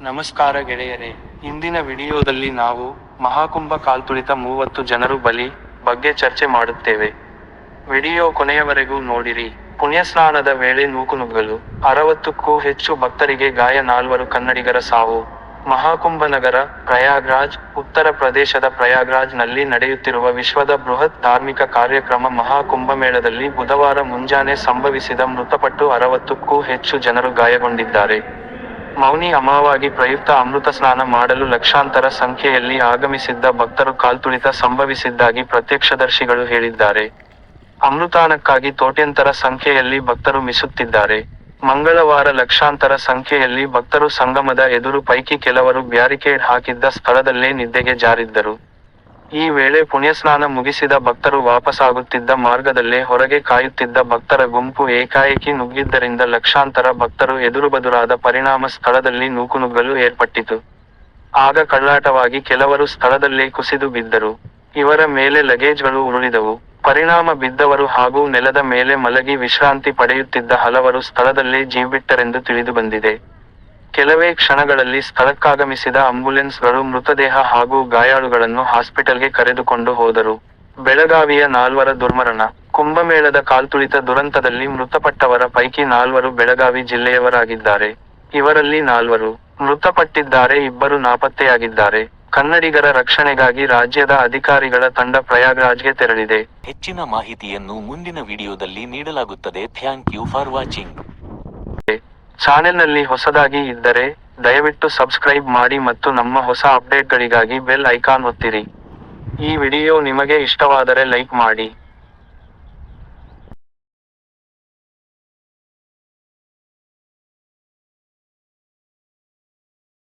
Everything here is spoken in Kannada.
ನಮಸ್ಕಾರ ಗೆಳೆಯರೇ, ಇಂದಿನ ವಿಡಿಯೋದಲ್ಲಿ ನಾವು ಮಹಾಕುಂಭ ಕಾಲ್ತುಳಿತ 30 ಜನರು ಬಲಿ ಬಗ್ಗೆ ಚರ್ಚೆ ಮಾಡುತ್ತೇವೆ. ವಿಡಿಯೋ ಕೊನೆಯವರೆಗೂ ನೋಡಿರಿ. ಪುಣ್ಯಸ್ನಾನದ ವೇಳೆ ನೂಕುನುಗ್ಗಲು, 60ಕ್ಕೂ ಹೆಚ್ಚು ಭಕ್ತರಿಗೆ ಗಾಯ, 4 ಕನ್ನಡಿಗರ ಸಾವು. ಮಹಾಕುಂಭ ನಗರ, ಪ್ರಯಾಗ್ರಾಜ್. ಉತ್ತರ ಪ್ರದೇಶದ ಪ್ರಯಾಗ್ರಾಜ್ ನಲ್ಲಿ ನಡೆಯುತ್ತಿರುವ ವಿಶ್ವದ ಬೃಹತ್ ಧಾರ್ಮಿಕ ಕಾರ್ಯಕ್ರಮ ಮಹಾಕುಂಭಮೇಳದಲ್ಲಿ ಬುಧವಾರ ಮುಂಜಾನೆ ಸಂಭವಿಸಿದ ಮೃತಪಟ್ಟು 60ಕ್ಕೂ ಹೆಚ್ಚು ಜನರು ಗಾಯಗೊಂಡಿದ್ದಾರೆ. ಮೌನಿ ಅಮಾವಾಗಿ ಪ್ರಯುಕ್ತ ಅಮೃತ ಸ್ನಾನ ಮಾಡಲು ಲಕ್ಷಾಂತರ ಸಂಖ್ಯೆಯಲ್ಲಿ ಆಗಮಿಸಿದ್ದ ಭಕ್ತರು ಕಾಲ್ತುಳಿತ ಸಂಭವಿಸಿದ್ದಾಗಿ ಪ್ರತ್ಯಕ್ಷದರ್ಶಿಗಳು ಹೇಳಿದ್ದಾರೆ. ಅಮೃತಾನಕ್ಕಾಗಿ ಕೋಟ್ಯಂತರ ಸಂಖ್ಯೆಯಲ್ಲಿ ಭಕ್ತರು ಮಿಸುತ್ತಿದ್ದಾರೆ. ಮಂಗಳವಾರ ಲಕ್ಷಾಂತರ ಸಂಖ್ಯೆಯಲ್ಲಿ ಭಕ್ತರು ಸಂಗಮದ ಎದುರು, ಪೈಕಿ ಕೆಲವರು ಬ್ಯಾರಿಕೇಡ್ ಹಾಕಿದ್ದ ಸ್ಥಳದಲ್ಲೇ ನಿದ್ದೆಗೆ ಜಾರಿದ್ದರು. ಈ ವೇಳೆ ಪುಣ್ಯಸ್ನಾನ ಮುಗಿಸಿದ ಭಕ್ತರು ವಾಪಸಾಗುತ್ತಿದ್ದ ಮಾರ್ಗದಲ್ಲೇ ಹೊರಗೆ ಕಾಯುತ್ತಿದ್ದ ಭಕ್ತರ ಗುಂಪು ಏಕಾಏಕಿ ನುಗ್ಗಿದ್ದರಿಂದ ಲಕ್ಷಾಂತರ ಭಕ್ತರು ಎದುರುಬದುರಾದ ಪರಿಣಾಮ ಸ್ಥಳದಲ್ಲಿ ನೂಕುನುಗ್ಗಲು ಏರ್ಪಟ್ಟಿತು. ಆಗ ಕಳ್ಳಾಟವಾಗಿ ಕೆಲವರು ಸ್ಥಳದಲ್ಲೇ ಕುಸಿದು ಬಿದ್ದರು. ಇವರ ಮೇಲೆ ಲಗೇಜ್ಗಳು ಉರುಳಿದವು. ಪರಿಣಾಮ ಬಿದ್ದವರು ಹಾಗೂ ನೆಲದ ಮೇಲೆ ಮಲಗಿ ವಿಶ್ರಾಂತಿ ಪಡೆಯುತ್ತಿದ್ದ ಹಲವರು ಸ್ಥಳದಲ್ಲೇ ಜೀವಬಿಟ್ಟರೆಂದು ತಿಳಿದುಬಂದಿದೆ. ಕೆಲವೇ ಕ್ಷಣಗಳಲ್ಲಿ ಸ್ಥಳಕ್ಕಾಗಮಿಸಿದ ಆಂಬ್ಯುಲೆನ್ಸ್ಗಳು ಮೃತದೇಹ ಹಾಗೂ ಗಾಯಾಳುಗಳನ್ನು ಹಾಸ್ಪಿಟಲ್ಗೆ ಕರೆದುಕೊಂಡು ಹೋದರು. ಬೆಳಗಾವಿಯ 4 ದುರ್ಮರಣ. ಕುಂಭಮೇಳದ ಕಾಲ್ತುಳಿತ ದುರಂತದಲ್ಲಿ ಮೃತಪಟ್ಟವರ ಪೈಕಿ 4 ಬೆಳಗಾವಿ ಜಿಲ್ಲೆಯವರಾಗಿದ್ದಾರೆ. ಇವರಲ್ಲಿ 4 ಮೃತಪಟ್ಟಿದ್ದಾರೆ, 2 ನಾಪತ್ತೆಯಾಗಿದ್ದಾರೆ. ಕನ್ನಡಿಗರ ರಕ್ಷಣೆಗಾಗಿ ರಾಜ್ಯದ ಅಧಿಕಾರಿಗಳ ತಂಡ ಪ್ರಯಾಗ್ರಾಜ್ಗೆ ತೆರಳಿದೆ. ಹೆಚ್ಚಿನ ಮಾಹಿತಿಯನ್ನು ಮುಂದಿನ ವಿಡಿಯೋದಲ್ಲಿ ನೀಡಲಾಗುತ್ತದೆ. Thank you for watching. ಚಾನೆಲ್ನಲ್ಲಿ ಹೊಸದಾಗಿ ಇದ್ದರೆ ದಯವಿಟ್ಟು ಸಬ್ಸ್ಕ್ರೈಬ್ ಮಾಡಿ ಮತ್ತು ನಮ್ಮ ಹೊಸ ಅಪ್ಡೇಟ್ಗಳಿಗಾಗಿ ಬೆಲ್ ಐಕಾನ್ ಒತ್ತಿರಿ. ಈ ವಿಡಿಯೋ ನಿಮಗೆ ಇಷ್ಟವಾದರೆ ಲೈಕ್ ಮಾಡಿ.